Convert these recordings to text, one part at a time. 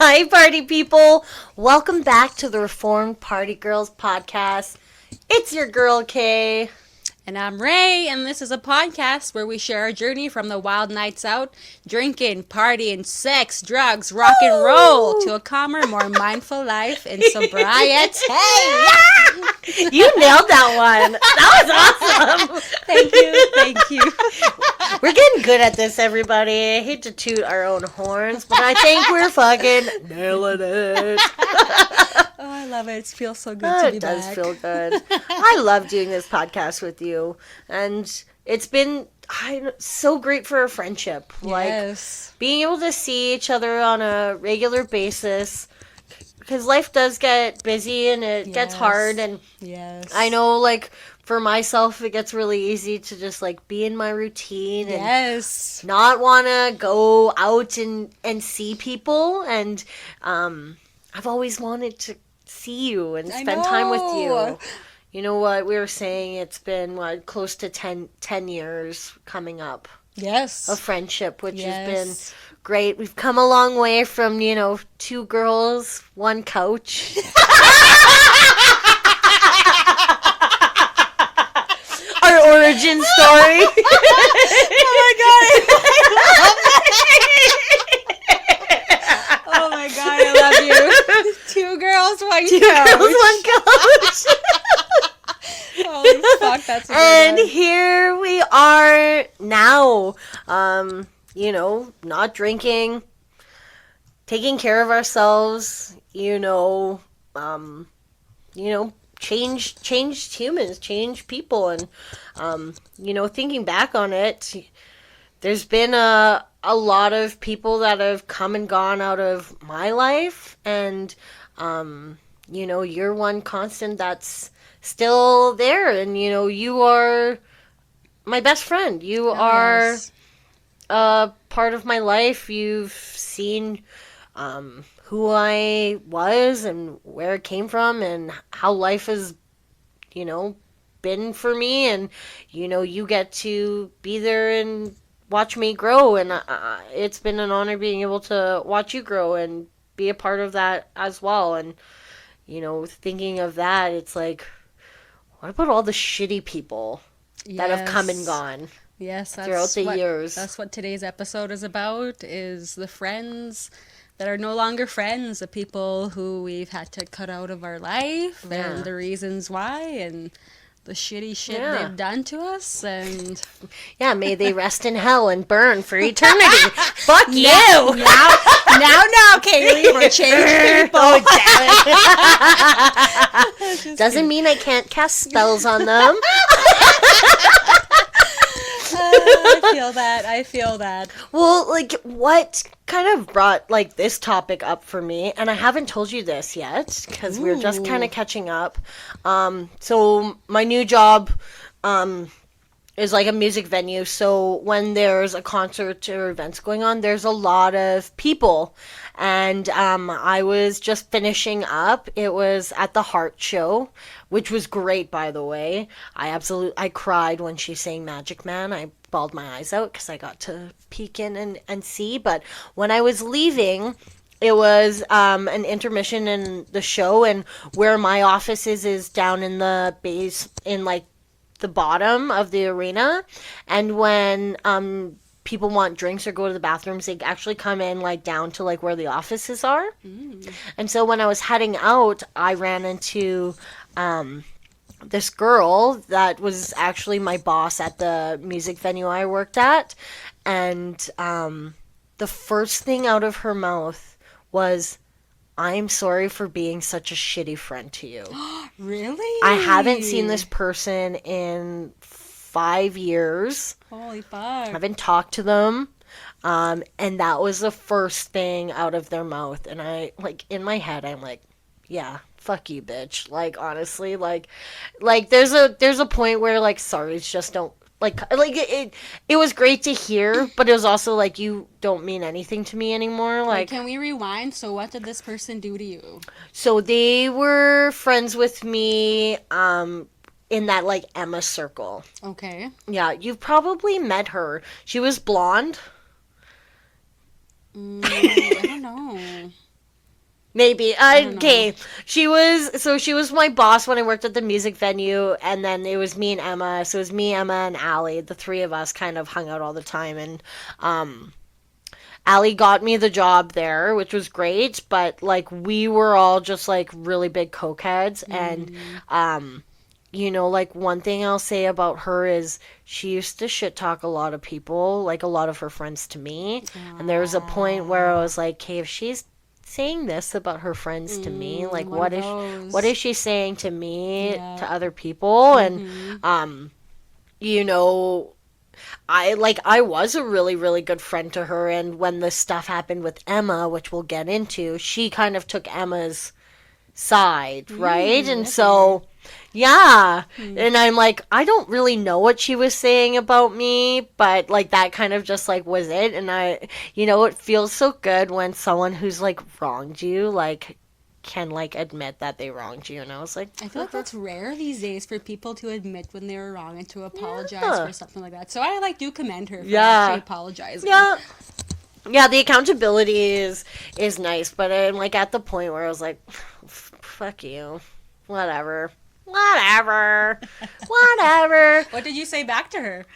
Hi, party people. Welcome back to the Reformed Party Girls podcast. It's your girl, Kay. And I'm Ray, and this is a podcast where we share our journey from the wild nights out, drinking, partying, sex, drugs, rock and roll, to a calmer, more mindful life in sobriety. You nailed that one. That was awesome. Thank you. We're getting good at this, everybody. I hate to toot our own horns, but I think we're fucking nailing it. Oh, I love it. It feels so good to be It does back. feel good. I love doing this podcast with you, and it's been so great for our friendship. Yes. Like being able to see each other on a regular basis, because life does get busy and it gets hard, and Yes. I know, like, for myself, it gets really easy to just, like, be in my routine and Yes. not want to go out and see people. And I've always wanted to see you and spend time with you. You know what? We were saying it's been, close to 10 years coming up Yes. of friendship, which has been Yes. great. We've come a long way from, two girls, one couch. Our origin story. Oh my god, oh my god, I love you. Two girls, one couch. One couch. Holy fuck, that's a good And one. here we are now. Not drinking, taking care of ourselves, changed humans, changed people, and thinking back on it, there's been a lot of people that have come and gone out of my life, and you're one constant that's still there, and you are my best friend. You are Yes. a part of my life. You've seen who I was and where it came from and how life has, been for me. And, you get to be there and watch me grow. And it's been an honor being able to watch you grow and be a part of that as well. And, thinking of that, it's like, what about all the shitty people that have come and Yes. gone Yes, throughout the years? That's what today's episode is about, is the friends that are no longer friends, the people who we've had to cut out of our life, Yeah. and the reasons why, and the shitty shit Yeah. they've done to us, and... Yeah, may they rest in hell and burn for eternity. Fuck you! Now, Kaylee, we're changed people. Oh, damn it. Doesn't mean I can't cast spells on them. I feel that. Well, like, what kind of brought, like, this topic up for me, and I haven't told you this yet, because we're just kind of catching up. So my new job, is like a music venue, so when there's a concert or events going on, there's a lot of people. And I was just finishing up. It was at the Heart Show, which was great, by the way. I cried when she sang Magic Man. I bawled my eyes out because I got to peek in and see. But when I was leaving, it was an intermission in the show, and where my office is down in the base, in like the bottom of the arena. And when people want drinks or go to the bathrooms, they actually come in like down to like where the offices are. And so when I was heading out, I ran into this girl that was actually my boss at the music venue I worked at. And the first thing out of her mouth was, "I'm sorry for being such a shitty friend to you." Really? I haven't seen this person in 5 years. Holy fuck. I haven't talked to them. And that was the first thing out of their mouth. And I, like, in my head, I'm like, yeah, fuck you, bitch. Like, honestly, like there's a point where, like, sorries just don't, it was great to hear, but it was also like, you don't mean anything to me anymore. Like, Can we rewind? So what did this person do to you? so they were friends with me, in that, like, Emma circle. Okay. Yeah, you've probably met her. She was blonde. I don't know. Maybe. don't know. Okay. She was my boss when I worked at the music venue, and then it was me and Emma. So it was me, Emma, and Allie. The three of us kind of hung out all the time, and Allie got me the job there, which was great, but like we were all just like really big cokeheads, and like one thing I'll say about her is she used to shit talk a lot of people, like a lot of her friends to me. And there was a point where I was like, "Hey, if she's saying this about her friends to me, like one of what is those. she saying to me Yeah. to other people?" And you know, I was a really, really good friend to her, and when this stuff happened with Emma, which we'll get into, she kind of took Emma's side, right? And that's so yeah. And I'm like, I don't really know what she was saying about me, but like that kind of just like was it. And it feels so good when someone who's like wronged you like can like admit that they wronged you. And I was like, I feel like that's rare these days for people to admit when they were wrong and to apologize Yeah. for something like that. So I like do commend her for Yeah. actually apologizing. yeah. Yeah, the accountability is nice, but I'm like at the point where I was like, fuck you. Whatever. Whatever. Whatever. What did you say back to her?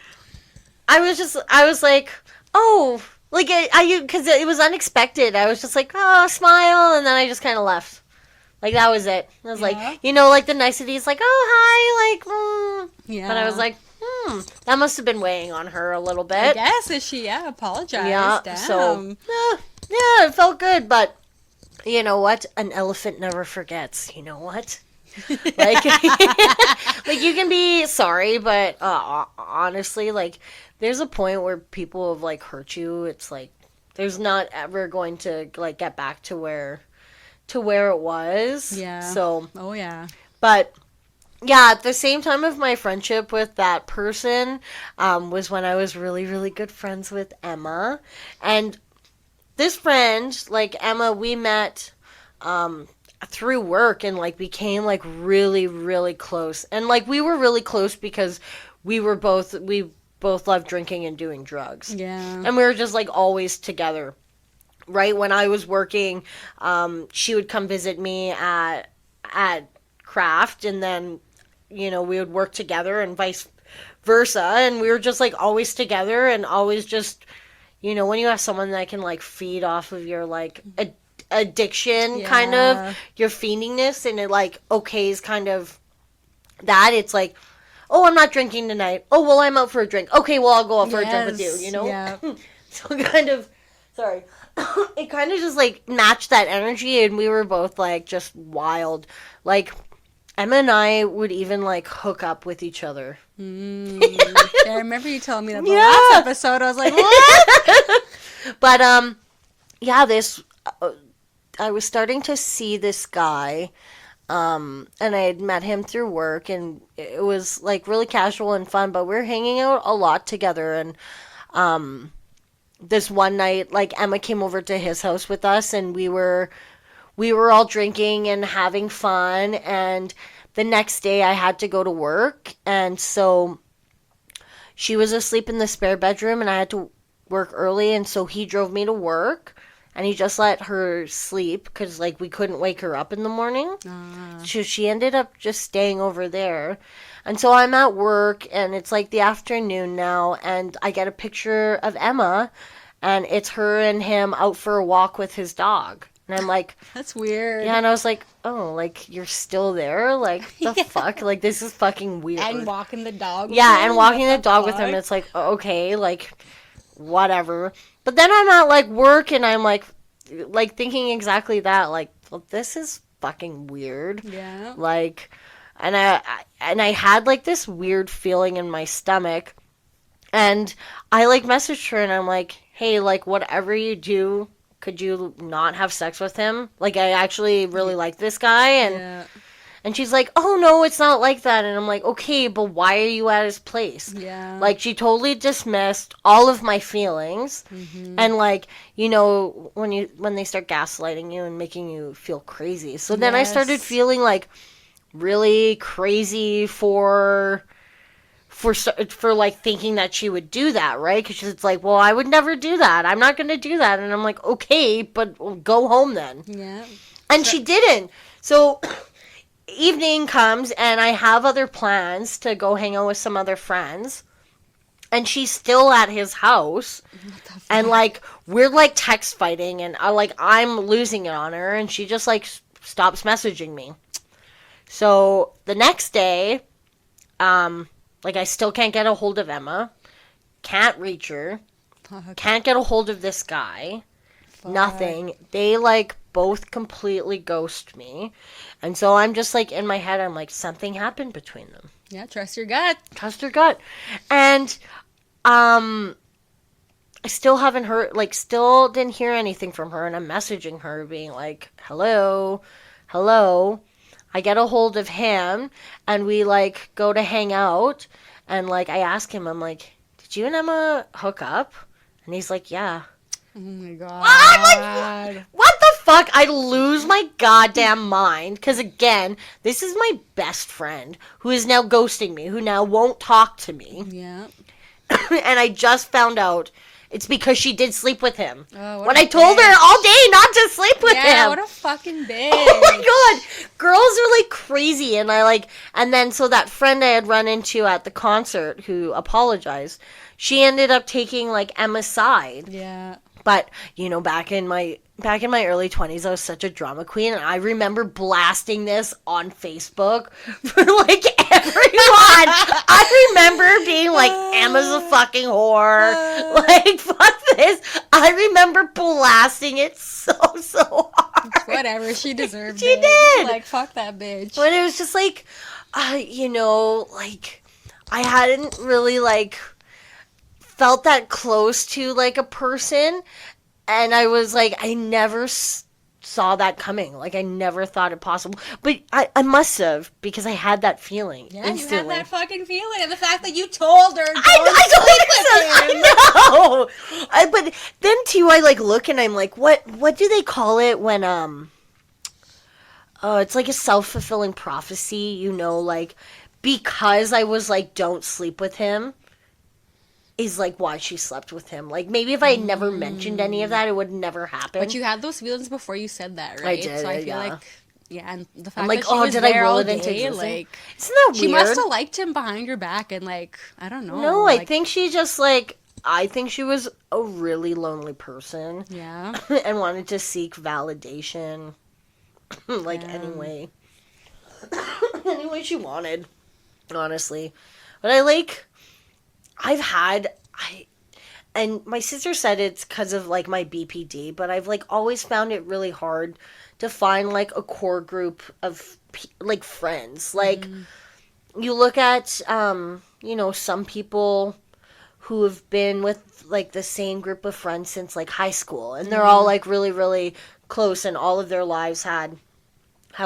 I was like, oh, like because it was unexpected. I was just like, oh, smile, and then I just kind of left. Like that was it. I was Yeah. like, like the niceties, like, oh, hi, like, Yeah. But I was like, that must have been weighing on her a little I bit. guess is she apologized. Yeah. Damn. So, yeah, it felt good, but you know what? An elephant never forgets. You know what? Like, like you can be sorry, but honestly, like, there's a point where people have like hurt you. It's like there's not ever going to like get back to where it was. Yeah. So, Oh yeah. but yeah, at the same time of my friendship with that person, was when I was really, really good friends with Emma, and this friend, like Emma, we met through work and like became like really, really close. And like we were really close because we both loved drinking and doing drugs. Yeah. And we were just like always together. Right when I was working, she would come visit me at Craft, and then we would work together and vice versa, and we were just like always together and always just when you have someone that can like feed off of your like addiction, kind Yeah. of your fiendiness, and it like okays kind of that. It's like, oh, I'm not drinking tonight. Oh, well, I'm out for a drink. Okay, well, I'll go out for a drink with you, Yeah. So kind of, sorry, it kind of just like matched that energy, and we were both like just wild. Like Emma and I would even like hook up with each other. Yeah, I remember you telling me that the Yeah. last episode. I was like, what? But yeah, this I was starting to see this guy, and I had met him through work, and it was like really casual and fun. But we were hanging out a lot together, and this one night, like Emma came over to his house with us, and we were all drinking and having fun. And the next day, I had to go to work, and so she was asleep in the spare bedroom, and I had to work early, and so he drove me to work, and he just let her sleep because like we couldn't wake her up in the morning. So she ended up just staying over there. And so I'm at work, and it's like the afternoon now, and I get a picture of Emma, and it's her and him out for a walk with his dog. And I'm like, That's weird. yeah, and I was like, oh, like, you're still there? Like, the fuck? Like, this is fucking weird. And walking the dog. with Yeah, him? and walking What the dog with him, fuck? it's like, okay, like, whatever. But then I'm at, like, work, and I'm, like thinking exactly that. Like, well, this is fucking weird. Yeah. Like, and I had, like, this weird feeling in my stomach. And I, like, messaged her, and I'm like, hey, like, whatever you do, could you not have sex with him? Like, I actually really like this guy. And Yeah. and she's like, oh, no, it's not like that. And I'm like, okay, but why are you at his place? Yeah. Like, she totally dismissed all of my feelings. And, like, when they start gaslighting you and making you feel crazy. So then I started Yes. feeling, like, really crazy for like thinking that she would do that, right? Because it's like, well, I would never do that. I'm not going to do that. And I'm like, okay, but go home then. Yeah. And she didn't. So evening comes and I have other plans to go hang out with some other friends. And she's still at his house. And like we're like text fighting and I'm losing it on her and she just like stops messaging me. So the next day, like I still can't get a hold of Emma. Can't reach her. Fuck. Can't get a hold of this guy. Fuck. Nothing. They like both completely ghost me. And so I'm just like in my head I'm like something happened between them. Yeah, trust your gut. Trust your gut. And I still haven't heard still didn't hear anything from her and I'm messaging her being like, "Hello. Hello." I get a hold of him and we like go to hang out and like I ask him, I'm like, "Did you and Emma hook up?" And he's like, "Yeah." Oh my god. I'm like, what the fuck? I lose my goddamn mind. Because again, this is my best friend who is now ghosting me, who now won't talk to me. Yeah. And I just found out it's because she did sleep with him. Oh, when I told her all day not to sleep with him. Yeah, what a fucking bitch. Oh my god. Girls are like crazy. And and then so that friend I had run into at the concert who apologized, she ended up taking like Emma's side. Yeah. But, you know, back in my early 20s, I was such a drama queen, and I remember blasting this on Facebook for, like, everyone. I remember being like, Emma's a fucking whore. Like, fuck this. I remember blasting it so hard. Whatever, she deserved She it. did. Like, fuck that bitch. But it was just like, you know, like, I hadn't really, like, felt that close to like a person, and I was like, I never saw that coming. Like I never thought it possible, but I must have, because I had that feeling. Yeah, instantly. you had that fucking feeling, and the fact that you told her. I know. But then too, I like look and I'm like, what do they call it when it's like a self-fulfilling prophecy, you know, like because I was like, don't sleep with him. Is like why she slept with him. Like maybe if I had never mentioned any of that, it would never happen. But you had those feelings before you said that, right? I did. So I feel yeah. like, yeah, and the fact I'm like, that she was did there I roll all it into day, existence? like, isn't that weird? she must have liked him behind your back, and like, I don't know. No, like, I think she just like, I think she was a really lonely person. Yeah. And wanted to seek validation, like Yeah. anyway she wanted, honestly. But and my sister said it's because of like my BPD, but I've like always found it really hard to find like a core group of like friends. Like you look at you know, some people who have been with like the same group of friends since like high school, and they're all like really really close, and all of their lives have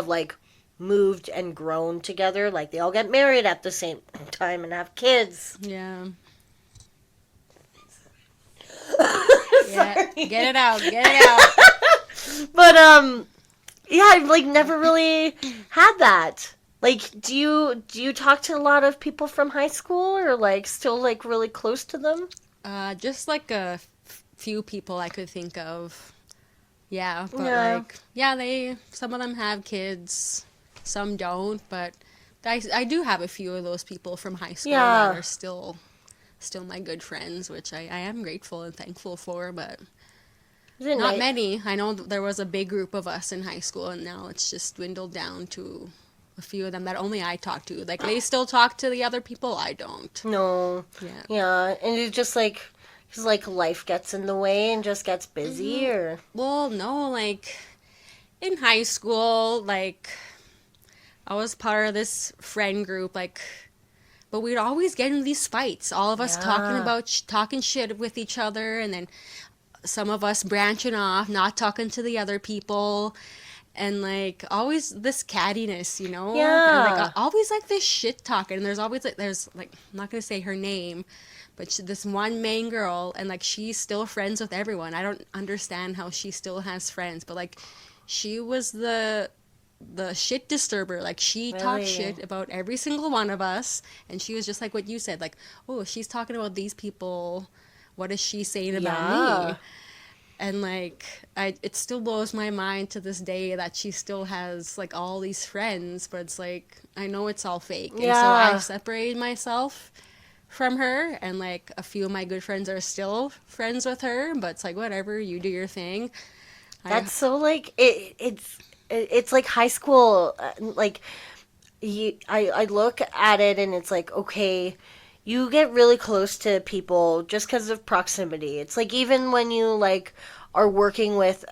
like moved and grown together. Like they all get married at the same time and have kids. Yeah. Yeah, get it out. But yeah, I've like never really had that. Like, do you talk to a lot of people from high school, or like still like really close to them? Just like a few people I could think of. Yeah, but Yeah. like, yeah, some of them have kids, some don't, but I do have a few of those people from high school Yeah. that are still my good friends, which I am grateful and thankful for, but Is it not nice? many. I know there was a big group of us in high school, and now it's just dwindled down to a few of them that only I talk to. Like, they still talk to the other people, I don't. No. Yeah. Yeah, and it's just like, cause like life gets in the way and just gets busy, or Well, no, like, in high school, like, I was part of this friend group, like, but we'd always get in these fights. All of us talking Yeah. about, talking shit with each other, and then some of us branching off, not talking to the other people, and, like, always this cattiness, you know? Yeah. And, like, always, like, this shit talking, and there's always, like, I'm not gonna say her name, but this one main girl, and, like, she's still friends with everyone. I don't understand how she still has friends, but, like, she was the shit disturber. Like, she talked Really? shit about every single one of us, and she was just like what you said, like, oh, she's talking about these people, what is she saying about Yeah. me? And like it still blows my mind to this day that she still has like all these friends, but it's like I know it's all fake. And so I Yeah. separated myself from her, and like a few of my good friends are still friends with her, but it's like whatever, you do your thing. That's so like it's like high school like I look at it and it's like, okay, you get really close to people just because of proximity. It's like even when you like are working with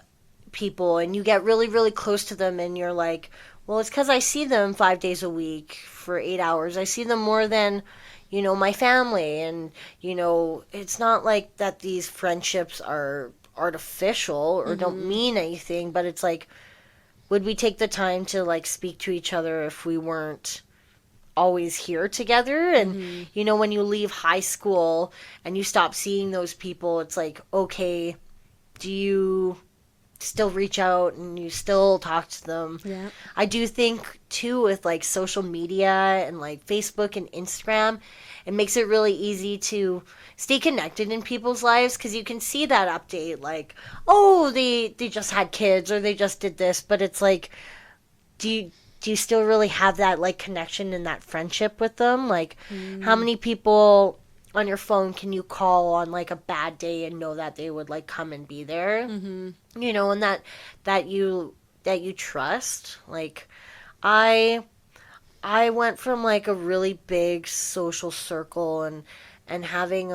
people and you get really, really close to them and you're like, well, it's because I see them 5 days a week for 8 hours. I see them more than, my family. And, it's not like that these friendships are artificial or don't mean anything, but it's like, would we take the time to like speak to each other if we weren't always here together? And when you leave high school and you stop seeing those people, it's like, okay, do you still reach out and you still talk to them? Yeah. I do think too with like social media and like Facebook and Instagram, it makes it really easy to stay connected in people's lives because you can see that update like, oh, they just had kids or they just did this, but it's like, do you still really have that like connection and that friendship with them? Like, how many people on your phone can you call on like a bad day and know that they would like come and be there? And that you trust. Like, I went from like a really big social circle and having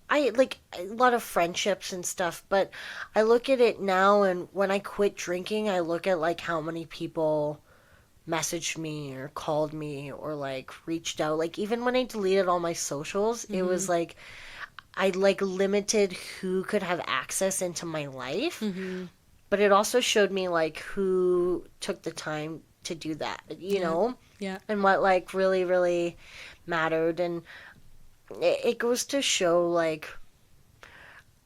I like a lot of friendships and stuff, but I look at it now and when I quit drinking, I look at like how many people messaged me or called me or like reached out. Like even when I deleted all my socials, it was like I like limited who could have access into my life. But it also showed me like who took the time to do that, Yeah. and what like really, really mattered. And it goes to show like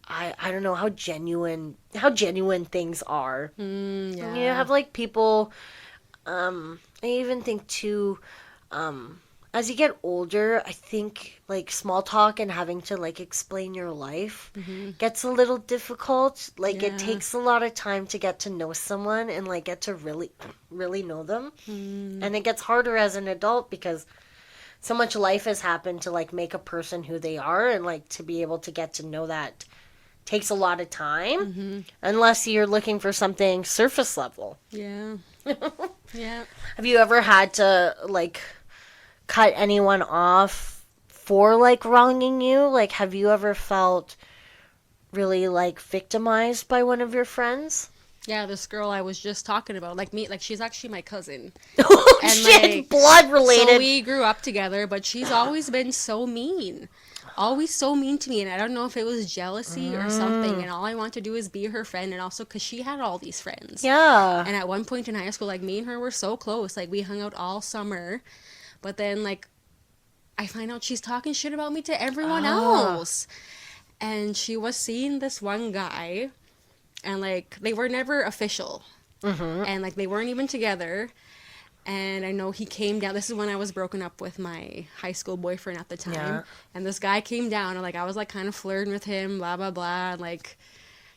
I don't know how genuine things are. Yeah. And you have like people, I even think too, as you get older, I think like small talk and having to like explain your life gets a little difficult. Like it Yeah. takes a lot of time to get to know someone and like get to really, really know them. And it gets harder as an adult because so much life has happened to like make a person who they are, and like to be able to get to know that takes a lot of time unless you're looking for something surface level. Yeah. Yeah. Have you ever had to like cut anyone off for like wronging you? Like, have you ever felt really like victimized by one of your friends? Yeah, this girl I was just talking about, like me, like she's actually my cousin. Oh And shit, like, blood related. So we grew up together, but she's always been so mean. Always so mean to me, and I don't know if it was jealousy or something, and all I want to do is be her friend, and also because she had all these friends. Yeah. And at one point in high school, like, me and her were so close. Like, we hung out all summer, but then, like, I find out she's talking shit about me to everyone else. And she was seeing this one guy, and, like, they were never official. And, like, they weren't even together. And I know he came down. This is when I was broken up with my high school boyfriend at the time. Yeah. And this guy came down, and like I was like kind of flirting with him, blah blah blah,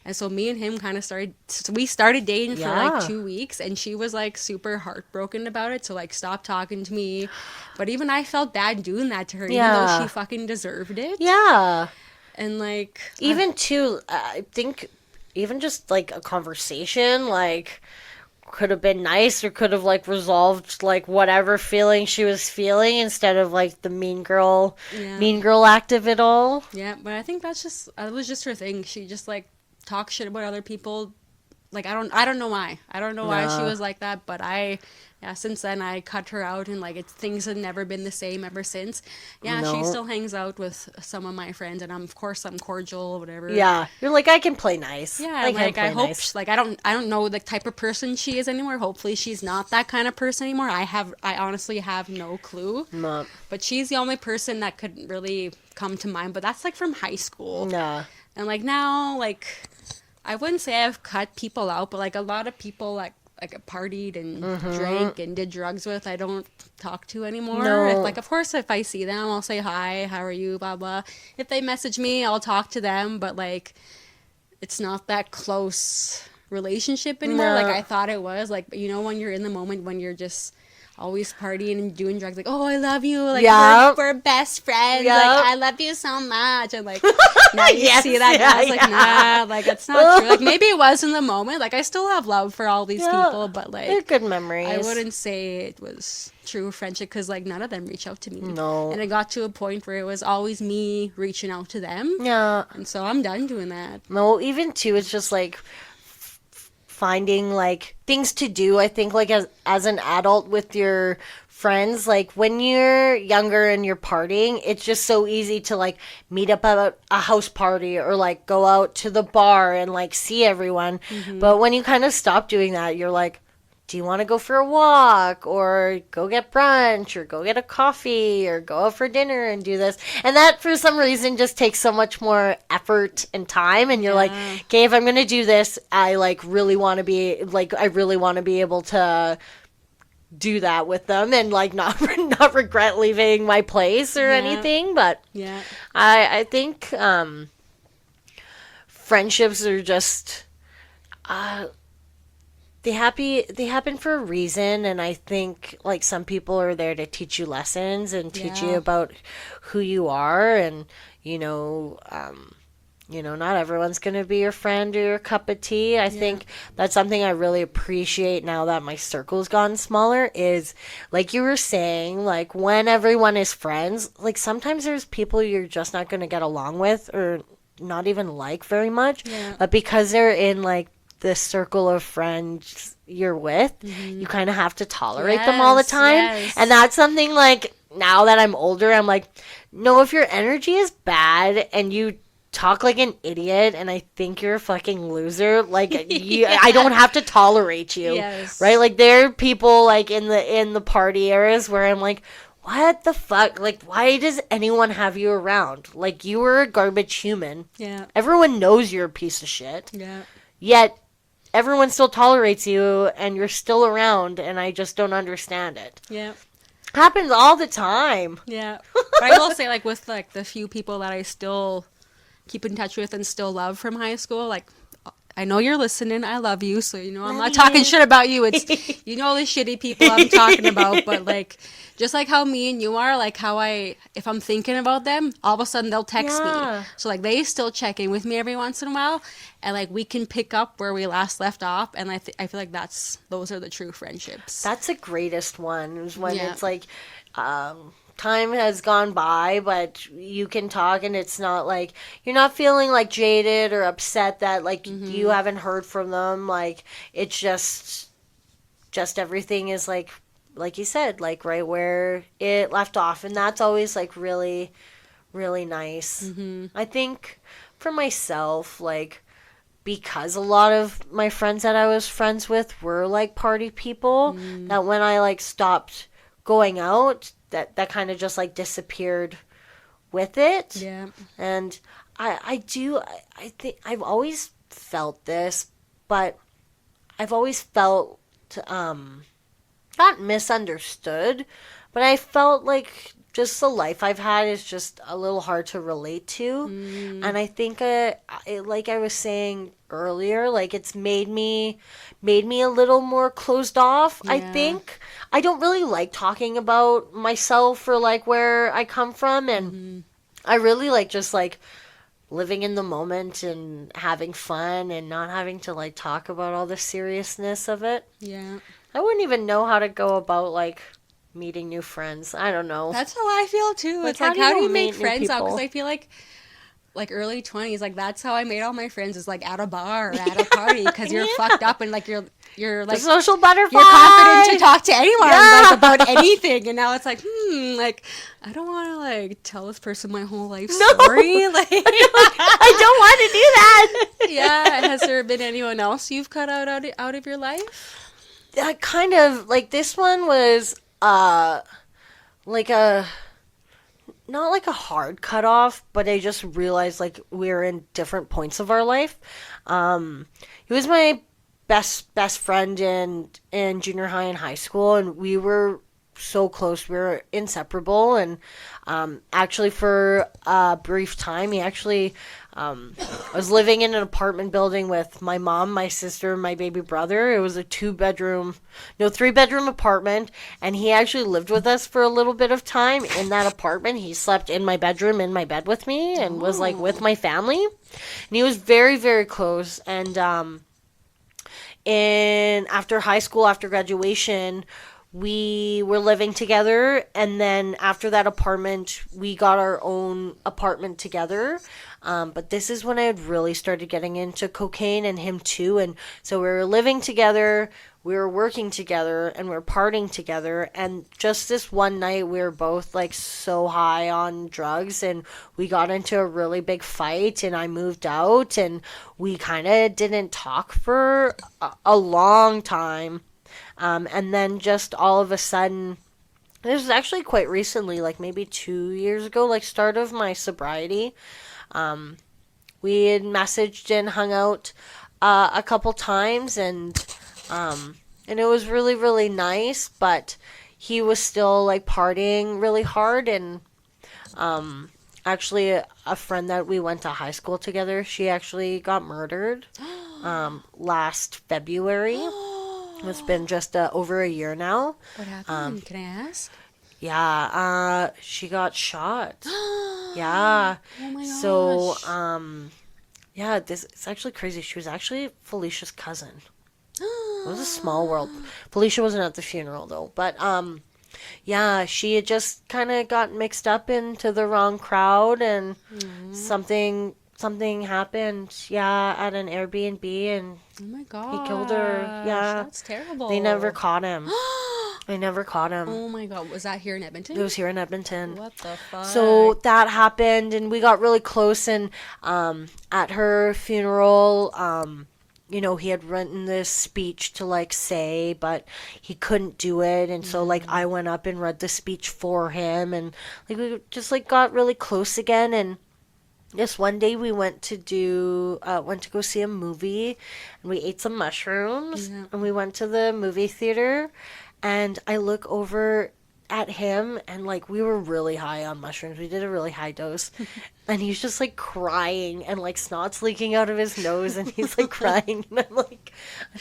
and so me and him kind of started. So we started dating for like 2 weeks, and she was like super heartbroken about it. So like stopped talking to me. But even I felt bad doing that to her, even though she fucking deserved it. Yeah. And like Even too, I think even just like a conversation, like could have been nice or could have like resolved like whatever feeling she was feeling instead of like the mean girl act of it all. Yeah, but I think that was just her thing. She just like talks shit about other people. Like I don't know why. I don't know why she was like that, but since then I cut her out, and like things have never been the same ever since. Yeah, she still hangs out with some of my friends, and of course I'm cordial, whatever. Yeah, you're like, I can play nice. Yeah, I hope like I don't know the type of person she is anymore. Hopefully she's not that kind of person anymore. I honestly have no clue. No. But she's the only person that could really come to mind. But that's like from high school. Yeah. And like now, like I wouldn't say I've cut people out, but like a lot of people like I partied and drank and did drugs with, I don't talk to anymore. No. Of course, if I see them, I'll say hi, how are you, blah blah. If they message me, I'll talk to them. But like, it's not that close relationship anymore. No. Like I thought it was. Like, you know, when you're in the moment, when you're just always partying and doing drugs, like, oh, I love you, like Yep. we're best friends, Yep. like I love you so much, and like now you Yes, see that, yeah, I was like, nah, like it's not true. Like maybe it was in the moment. Like I still have love for all these Yeah. people, but They're like good memories. I wouldn't say it was true friendship because like none of them reach out to me. No. And it got to a point where it was always me reaching out to them. Yeah. And so I'm done doing that. No, even too, it's just like finding like things to do. I think like as an adult with your friends, like when you're younger and you're partying, it's just so easy to like meet up at a house party or like go out to the bar and like see everyone. But when you kind of stop doing that, you're like, do you want to go for a walk or go get brunch or go get a coffee or go out for dinner and do this? And that for some reason just takes so much more effort and time. And you're like, okay, if I'm going to do this, I like really want to be like, I really want to be able to do that with them and like not regret leaving my place or anything. But Yeah. I think friendships are just they happen for a reason, and I think like some people are there to teach you lessons and teach you Yeah. about who you are, and not everyone's going to be your friend or your cup of tea. I think that's something I really appreciate now that my circle's gotten smaller is like you were saying, like when everyone is friends, like sometimes there's people you're just not going to get along with or not even like very much, but because they're in like this circle of friends you're with, you kind of have to tolerate them all the Yes, time. yes. And that's something like now that I'm older, I'm like, no, if your energy is bad and you talk like an idiot and I think you're a fucking loser, like I don't have to tolerate you. Yes. Right? Like there are people like in the party areas where I'm like, what the fuck? Like, why does anyone have you around? Like, you were a garbage human. Yeah. Everyone knows you're a piece of shit. Yeah. Yet everyone still tolerates you and you're still around, and I just don't understand it. Yeah. Happens all the time. Yeah. But I will say, like, with, like, the few people that I still keep in touch with and still love from high school, like, I know you're listening. I love you. So, I'm Love not you. talking shit about you. It's, the shitty people I'm talking about. But, like, just like how me and you are, like, how if I'm thinking about them, all of a sudden they'll text Yeah. me. So, like, they still check in with me every once in a while. And, like, we can pick up where we last left off. And I feel like those are the true friendships. That's the greatest one, is when Yeah. it's like, time has gone by, but you can talk and it's not like, you're not feeling like jaded or upset that like you haven't heard from them. Like, it's just everything is like you said, like right where it left off. And that's always like really, really nice. I think for myself, like, because a lot of my friends that I was friends with were like party people, that when I like stopped going out, that kind of just like disappeared with it. Yeah. And I think I've always felt this, but I've always felt not misunderstood, but I felt like just the life I've had is just a little hard to relate to. And I think like I was saying earlier, like it's made me a little more closed off. I Yeah. think I don't really like talking about myself or like where I come from, and I really like just like living in the moment and having fun and not having to like talk about all the seriousness of it. Yeah. I wouldn't even know how to go about like meeting new friends. I don't know. That's how I feel too. Like, It's like, how do you make meet new friends out? Because people? I feel like early 20s, like that's how I made all my friends, is like at a bar or at a party, because you're fucked up and like you're The like social butterfly. you're confident to talk to anyone Yeah. like about anything, and now it's like like I don't want to like tell this person my whole life story. Like I don't want to do that. yeah, has there been anyone else you've cut out of your life? That kind of like this one was like a not like a hard cutoff, but I just realized like we were in different points of our life. He was my best friend in junior high and high school, and we were so close. We were inseparable. And actually, for a brief time, he actually was living in an apartment building with my mom, my sister, and my baby brother. It was a 3-bedroom apartment. And he actually lived with us for a little bit of time in that apartment. He slept in my bedroom, in my bed with me, and was like with my family. And he was very, very close. And after high school, after graduation, we were living together, and then after that apartment, we got our own apartment together. But this is when I had really started getting into cocaine, and him too. And so we were living together, we were working together, and we were partying together. And just this one night, we were both like so high on drugs, and we got into a really big fight, and I moved out, and we kind of didn't talk for a long time. And then just all of a sudden, this was actually quite recently, like maybe 2 years ago, like start of my sobriety. We had messaged and hung out a couple times, and it was really, really nice. But he was still like partying really hard, and actually a friend that we went to high school together, she actually got murdered last February. It's been just over a year now. What happened? Can I ask? Yeah, she got shot. Yeah. Oh my gosh. So, yeah, it's actually crazy. She was actually Felicia's cousin. It was a small world. Felicia wasn't at the funeral though, but yeah, she had just kind of got mixed up into the wrong crowd, and something happened, yeah, at an Airbnb, and Oh my gosh. he killed her. Yeah. That's terrible. They never caught him. They never caught him. Oh my god. Was that here in Edmonton? It was here in Edmonton. What the fuck? So that happened, and we got really close, and at her funeral, he had written this speech to like say, but he couldn't do it, and so like I went up and read the speech for him, and like we just like got really close again. And yes, one day we went to go see a movie, and we ate some mushrooms, and we went to the movie theater, and I look over at him, and like we were really high on mushrooms. We did a really high dose, and he's just like crying, and like snot's leaking out of his nose, and he's like crying, and I'm like,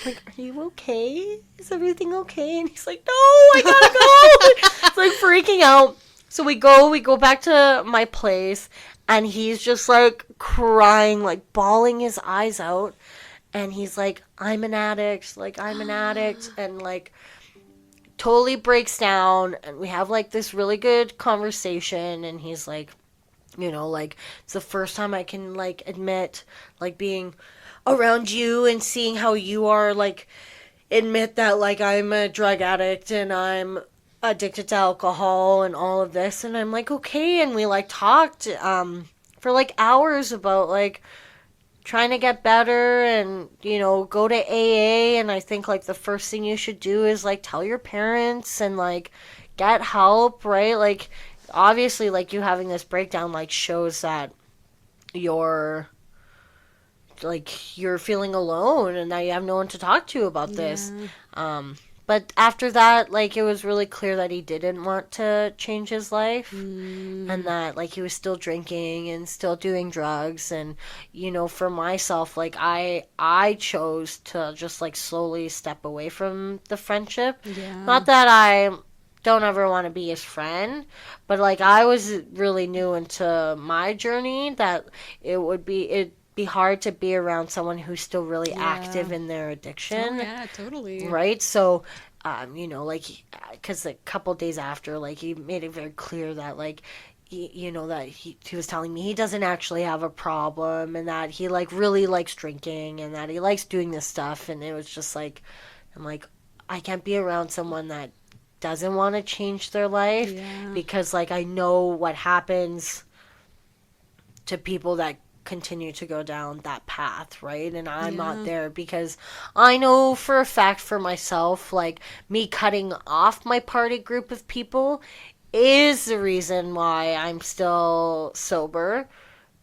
are you okay? Is everything okay? And he's like, no, I gotta go. It's like freaking out. So we go back to my place, and he's just like crying, like bawling his eyes out, and he's like, I'm an addict, and like totally breaks down, and we have like this really good conversation, and he's like, like it's the first time I can like admit like being around you and seeing how you are, like admit that like I'm a drug addict and I'm addicted to alcohol and all of this. And I'm like, okay. And we like talked for like hours about like trying to get better and go to AA. And I think like the first thing you should do is like tell your parents and like get help, right? Like obviously like you having this breakdown like shows that you're feeling alone and that you have no one to talk to about this. But after that, like, it was really clear that he didn't want to change his life, and that, like, he was still drinking and still doing drugs. And, for myself, like, I chose to just, like, slowly step away from the friendship. Yeah. Not that I don't ever want to be his friend, but, like, I was really new into my journey that it'd be hard to be around someone who's still really active in their addiction. Oh, yeah, totally. Right? So, like, because a couple days after, like, he made it very clear that, like, that he was telling me he doesn't actually have a problem, and that he, like, really likes drinking, and that he likes doing this stuff. And it was just like, I'm like, I can't be around someone that doesn't want to change their life, because, like, I know what happens to people that continue to go down that path, right? And I'm not there, because I know for a fact for myself, like, me cutting off my party group of people is the reason why I'm still sober,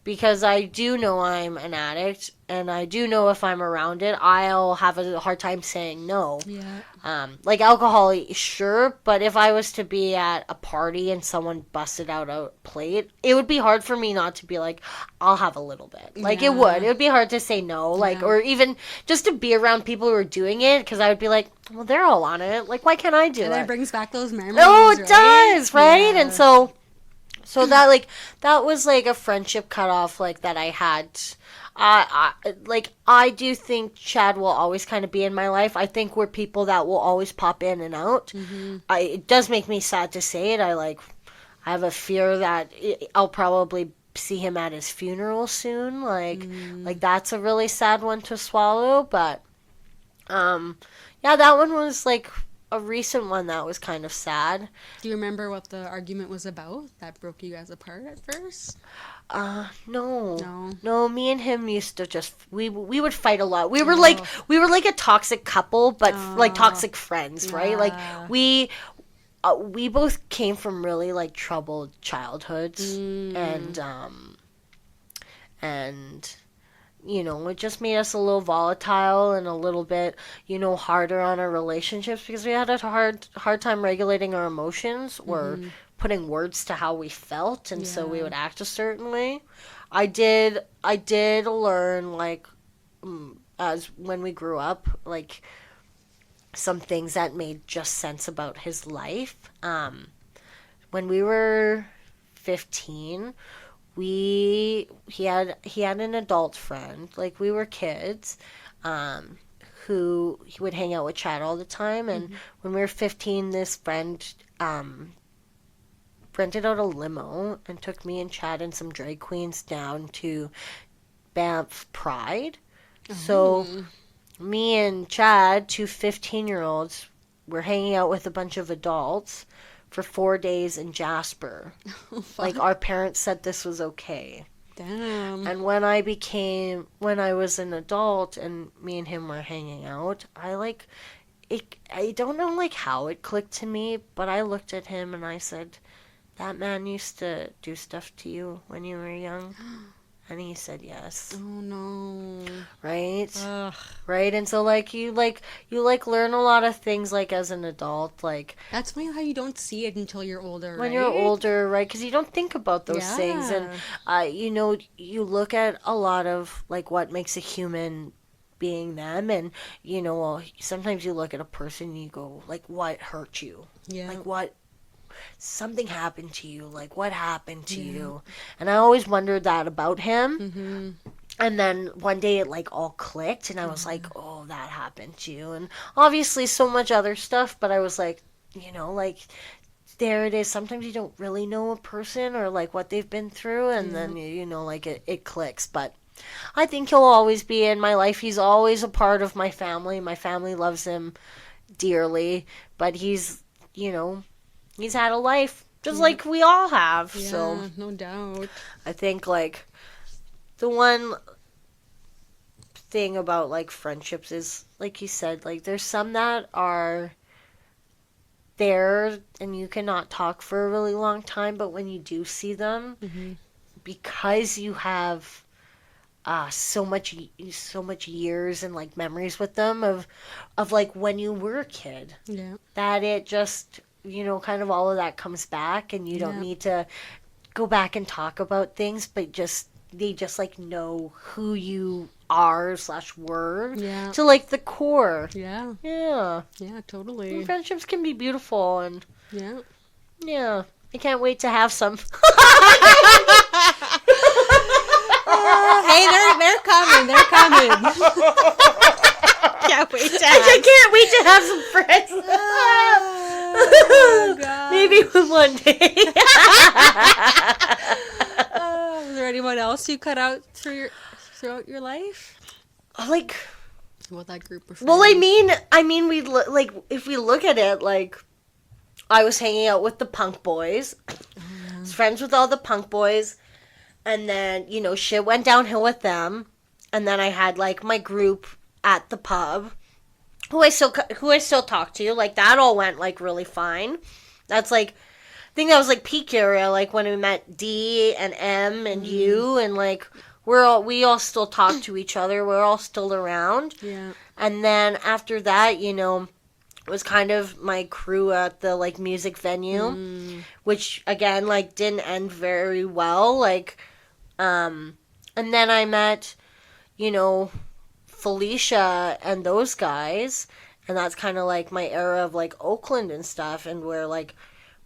because I do know I'm an addict, and I do know if I'm around it, I'll have a hard time saying no. Yeah. Like alcohol, sure, but if I was to be at a party and someone busted out a plate, it would be hard for me not to be like, I'll have a little bit. Like, it would be hard to say no, like, or even just to be around people who are doing it, because I would be like, well, they're all on it. Like, why can't I do And it? that brings back those memories. Oh, it right? does, right? Yeah. And so that, like, that was, like, a friendship cutoff, like, that I had. I do think Chad will always kind of be in my life. I think we're people that will always pop in and out. Mm-hmm. It does make me sad to say it. I have a fear that I'll probably see him at his funeral soon. Like that's a really sad one to swallow. But, yeah, that one was, like, a recent one that was kind of sad. Do you remember what the argument was about that broke you guys apart at first? No. No. Me and him used to just we would fight a lot. We were like a toxic couple, but like toxic friends, right? Like we both came from really, like, troubled childhoods, and you know, it just made us a little volatile and a little bit, you know, harder on our relationships because we had a hard time regulating our emotions or putting words to how we felt, and so we would act a certain way. I did learn, like, as when we grew up, like, some things that made just sense about his life. When we were 15, he had an adult friend, like, we were kids, who he would hang out with Chad all the time, and when we were 15, this friend rented out a limo and took me and Chad and some drag queens down to Banff Pride. So me and Chad, two 15-year-olds, were hanging out with a bunch of adults for 4 days in Jasper. Like, our parents said this was okay. Damn. And when I was an adult and me and him were hanging out, I don't know, like, how it clicked to me, but I looked at him and I said, that man used to do stuff to you when you were young? And he said yes. Oh no. Right? Ugh. Right? And so, like, you learn a lot of things, like, as an adult, like, That's funny how you don't see it until you're older, when right? you're older, right? Because you don't think about those things. And, you know, you look at a lot of, like, what makes a human being them. And, you know, sometimes you look at a person and you go, like, what hurt you? Yeah. Like, what? Something happened to you. Like, what happened to you? And I always wondered that about him. Mm-hmm. And then one day it, like, all clicked, and I was like, oh, that happened to you. And obviously so much other stuff, but I was like, you know, like, there it is. Sometimes you don't really know a person or, like, what they've been through, and then, you know, like, it clicks. But I think he'll always be in my life. He's always a part of my family. My family loves him dearly, but he's, you know, he's had a life just like we all have. Yeah, so no doubt. I think, like, the one thing about, like, friendships is, like you said, like, there's some that are there and you cannot talk for a really long time, but when you do see them, because you have so much years and, like, memories with them of like when you were a kid, that it just, you know, kind of all of that comes back, and you don't need to go back and talk about things, but they just, like, know who you are / were to, like, the core. Yeah, totally. And friendships can be beautiful, and yeah, I can't wait to have some. Hey, they're coming. They're coming. Can't wait to have. I can't wait to have some friends. Oh, God. Maybe one day. Is there anyone else you cut out throughout your life? Like, Well, that group of friends. well, I mean, like, if we look at it, like, I was hanging out with the punk boys. I was friends with all the punk boys. And then, you know, shit went downhill with them. And then I had, like, my group at the pub, who I still talk to. Like, that all went, like, really fine. That's, like, think that was like peak area, like when we met D and M and Mm-hmm. you, and like we all still talk to each other. We're all still around. Yeah. And then after that, it was kind of my crew at the like music venue, Mm. which again like didn't end very well. Like, and then I met, you know, Felicia and those guys, and that's kind of like my era of like Oakland and stuff, and we're like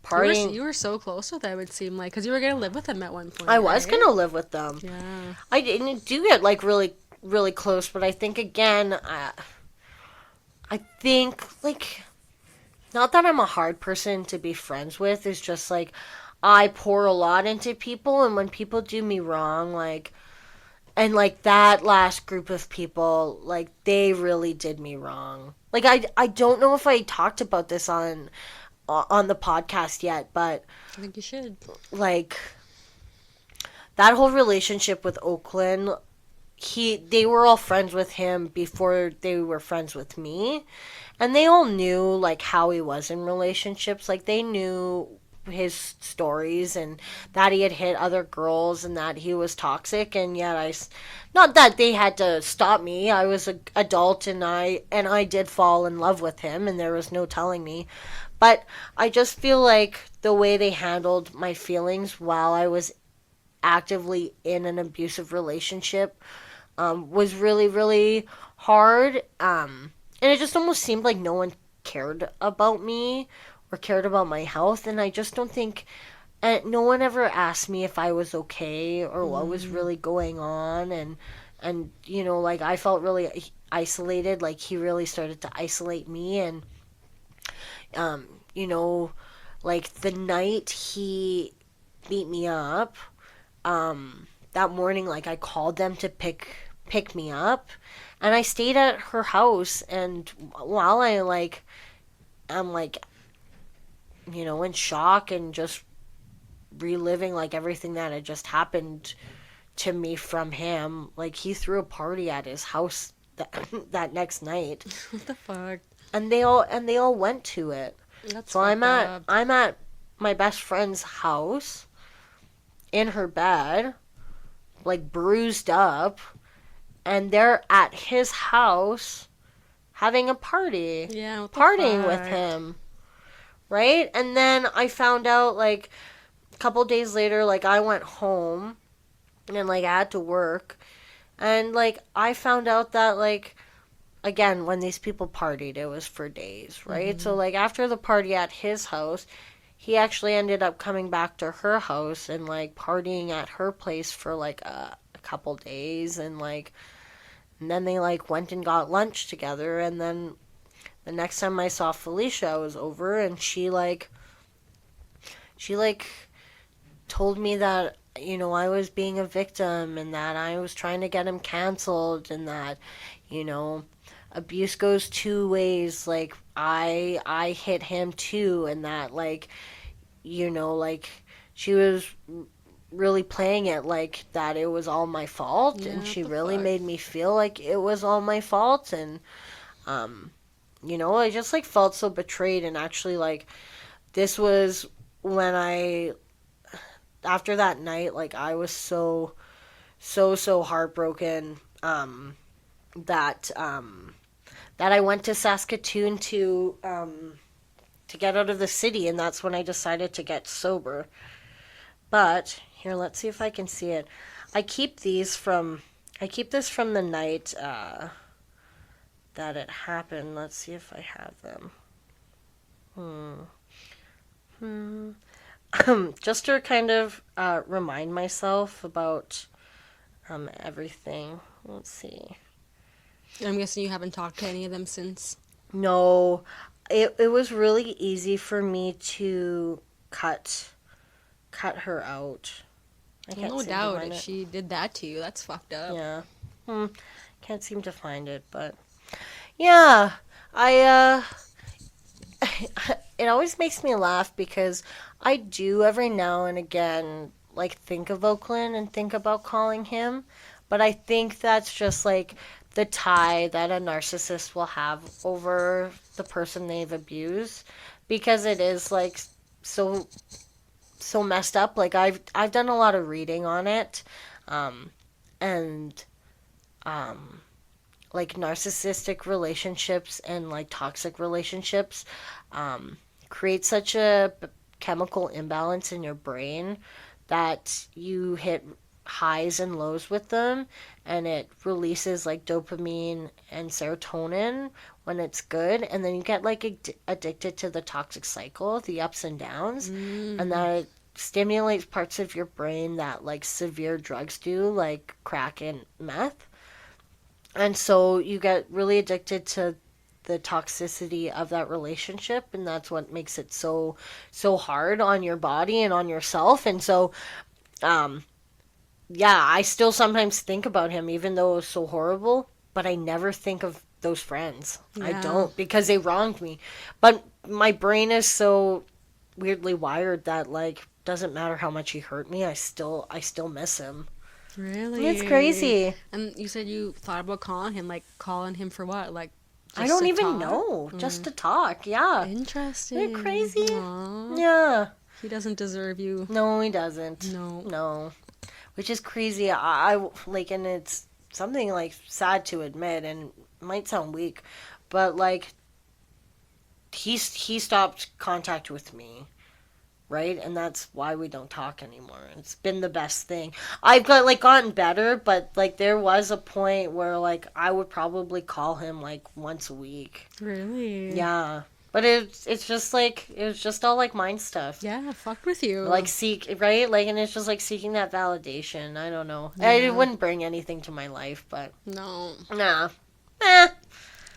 partying. You were so close with them, it seemed like, because you were going to live with them at one point. I was right? gonna live with them. Yeah. I didn't do get like really really close, but I think again, I think like not that I'm a hard person to be friends with. It's just like I pour a lot into people, and when people do me wrong, like and like that last group of people, like they really did me wrong. Like I don't know if I talked about this on the podcast yet, but I think you should. like that whole relationship with Oakland, they were all friends with him before they were friends with me, and they all knew like how he was in relationships. Like they knew his stories and that he had hit other girls and that he was toxic, and yet not that they had to stop me. I was an adult, and I did fall in love with him, and there was no telling me. But I just feel like the way they handled my feelings while I was actively in an abusive relationship was really, really hard. And it just almost seemed like no one cared about me or cared about my health. And I just don't think, and no one ever asked me if I was okay or what was really going on. And like I felt really isolated. Like he really started to isolate me. And, um, you know, like the night he beat me up, that morning, like I called them to pick me up, and I stayed at her house. And while I'm like, in shock and just reliving like everything that had just happened to me from him, like he threw a party at his house that next night, What the fuck? and they all went to it. That's So fucked up. I'm at my best friend's house in her bed, like bruised up, and they're at his house having a party, Yeah, what the partying with fuck? him, right? And then I found out like a couple days later, like I went home and like I had to work, and like I found out that like again when these people partied, it was for days, right? So like after the party at his house, he actually ended up coming back to her house and like partying at her place for like a couple days, and then they like went and got lunch together. And then the next time I saw Felicia, I was over, and she told me that I was being a victim, and that I was trying to get him canceled, and that you know abuse goes two ways. Like I hit him too, and that like she was really playing it like that it was all my fault, Yeah, and what she the really fuck? made me feel like it was all my fault. And I just like felt so betrayed. And actually like this was when I after that night, like I was so heartbroken, that that I went to Saskatoon to get out of the city, and that's when I decided to get sober. But here, let's see if I can see it. I keep this from the night that it happened. Let's see if I have them. Just to kind of remind myself about everything. Let's see. I'm guessing you haven't talked to any of them since. No, it was really easy for me to cut her out. I can't No seem to doubt find if it. she did that to you, that's fucked up. Yeah. Can't seem to find it, but yeah, I it always makes me laugh because I do every now and again like think of Oakland and think about calling him, but I think that's just like the tie that a narcissist will have over the person they've abused, because it is like so so messed up. Like I've done a lot of reading on it, and like narcissistic relationships and like toxic relationships create such a chemical imbalance in your brain that you hit highs and lows with them, and it releases like dopamine and serotonin when it's good, and then you get like addicted to the toxic cycle, the ups and downs, and that stimulates parts of your brain that like severe drugs do, like crack and meth. And so you get really addicted to the toxicity of that relationship, and that's what makes it so hard on your body and on yourself. And so yeah, I still sometimes think about him even though it was so horrible, but I never think of those friends. I Yeah. don't, because they wronged me. But my brain is so weirdly wired that like doesn't matter how much he hurt me, I still miss him. Really? It's crazy. And you said you thought about calling him. Like, calling him for what? Like, I just don't to even talk? know. Just to talk. Yeah. Interesting. Isn't it crazy? Aw. Yeah. He doesn't deserve you. No, he doesn't. No. No. Which is crazy. I like, and it's something like sad to admit, and it might sound weak, but like he stopped contact with me, right? And that's why we don't talk anymore. It's been the best thing. I've gotten better, but like there was a point where like I would probably call him like once a week. Really? Yeah. But it's just like, it was just all like mind stuff. Yeah, fucked with you. Like right? Like, and it's just like seeking that validation. I don't know. Yeah. It wouldn't bring anything to my life, but No. nah. Eh.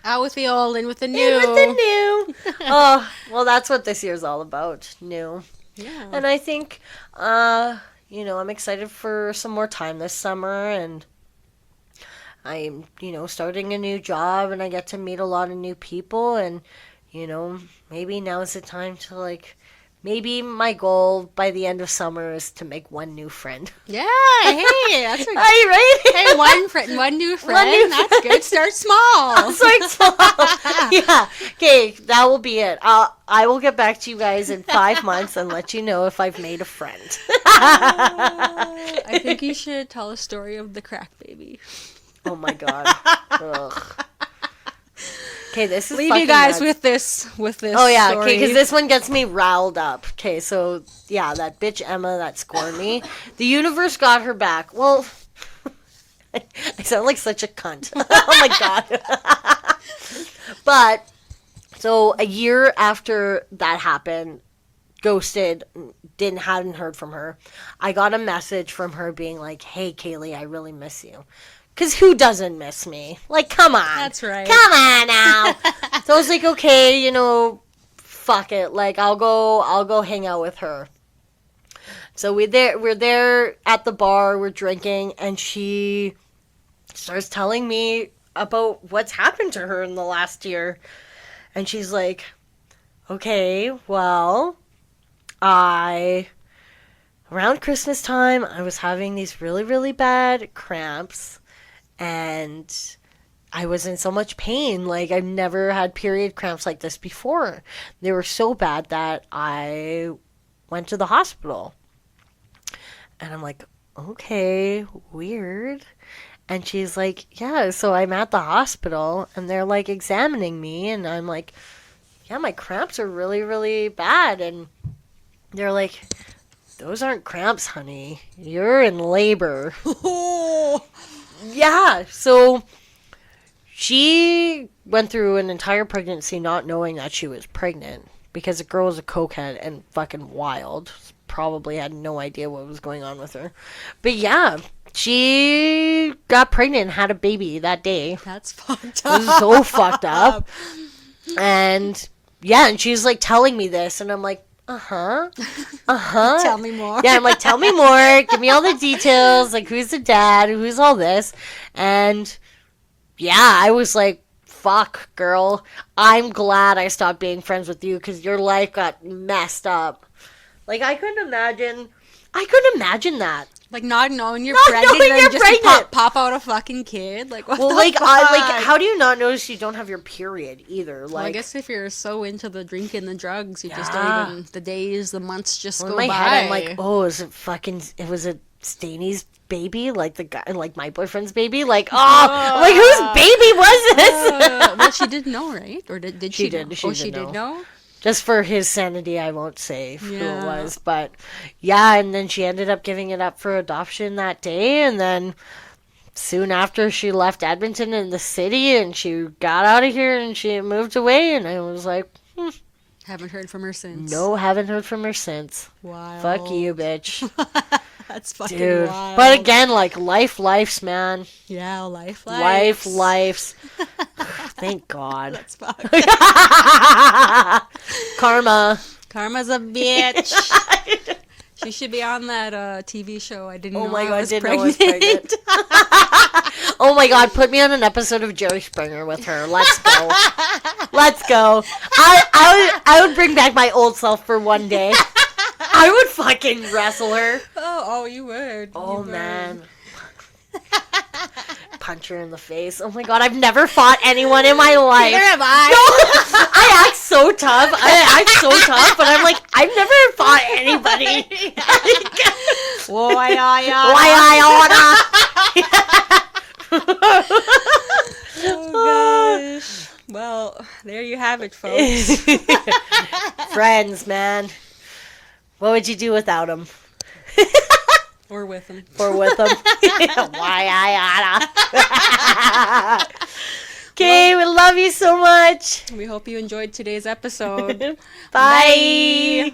Out with the old, in with the new. In with the new. Oh, well, that's what this year's all about. New. Yeah. And I think, I'm excited for some more time this summer, and I'm, starting a new job, and I get to meet a lot of new people, and, maybe now is the time to, like, maybe my goal by the end of summer is to make one new friend. Yeah, hey, that's a Are you right? hey, one new friend. That's good. Start small. Start small. Yeah. Okay, that will be it. I will get back to you guys in 5 months and let you know if I've made a friend. I think you should tell a story of the crack baby. Oh my god. Ugh. Okay, this is Leave fucking you guys nuts. with this. Oh yeah, story. okay, because this one gets me riled up. Okay, so yeah, that bitch Emma that scorned me, the universe got her back. Well, I sound like such a cunt. Oh my god. But so a year after that happened, ghosted, hadn't heard from her. I got a message from her being like, "Hey Kaylee, I really miss you." Because who doesn't miss me? Like, come on. That's right. Come on now. So I was like, okay, fuck it. Like, I'll go hang out with her. So we're there at the bar, we're drinking, and she starts telling me about what's happened to her in the last year. And she's like, okay, well, around Christmas time, I was having these really, really bad cramps. And I was in so much pain. Like, I've never had period cramps like this before. They were so bad that I went to the hospital. And I'm like, okay, weird. And she's like, yeah, so I'm at the hospital, and they're, like, examining me. And I'm like, yeah, my cramps are really, really bad. And they're like, those aren't cramps, honey. You're in labor. Yeah, so she went through an entire pregnancy not knowing that she was pregnant because the girl was a cokehead and fucking wild. Probably had no idea what was going on with her. But yeah, she got pregnant and had a baby that day. That's fucked It up. was so fucked up. And yeah, and she's like telling me this, and I'm like, uh-huh. Tell me more. Yeah, I'm like, tell me more. Give me all the details. Like, who's the dad? Who's all this? And yeah, I was like, fuck, girl. I'm glad I stopped being friends with you because your life got messed up. Like, I couldn't imagine that. Like not knowing you're Not pregnant knowing and you're just pregnant. pop out a fucking kid. Like what Well, the like, fuck? how do you not notice you don't have your period either? Like, Well, I guess if you're so into the drinking, the drugs, you just Yeah. don't even. The days, the months just in go my by. head, I'm like, oh, is it fucking? It was a Staney's baby, like the guy, like my boyfriend's baby. Like, I'm like, whose baby was this? Well, she didn't know, right? Or did she? She did. Know? She Oh, did she did know. Just for his sanity, I won't say who it Yeah. was, but yeah, and then she ended up giving it up for adoption that day, and then soon after she left Edmonton in the city, and she got out of here, and she moved away, and I was like, Haven't heard from her since. no, haven't heard from her since. Wow. Fuck you, bitch. That's fucking Dude. wild. But again, like, life's, man. Yeah, life. Life's. Thank God. That's fucked. Karma. Karma's a bitch. She should be on that TV show. I didn't know I was didn't know I was pregnant. Oh my God, put me on an episode of Jerry Springer with her. Let's go. Let's go. I would bring back my old self for one day. I would fucking wrestle her. Oh, you would. Oh, You would. man. Punch her in the face. Oh my God, I've never fought anyone in my life. Neither have I. No, I act so tough. But I'm like, I've never fought anybody. Why Oh gosh. Well, there you have it, folks. Friends, man. What would you do without them? Or with them. Or with them? Why Okay, we love you so much. We hope you enjoyed today's episode. Bye.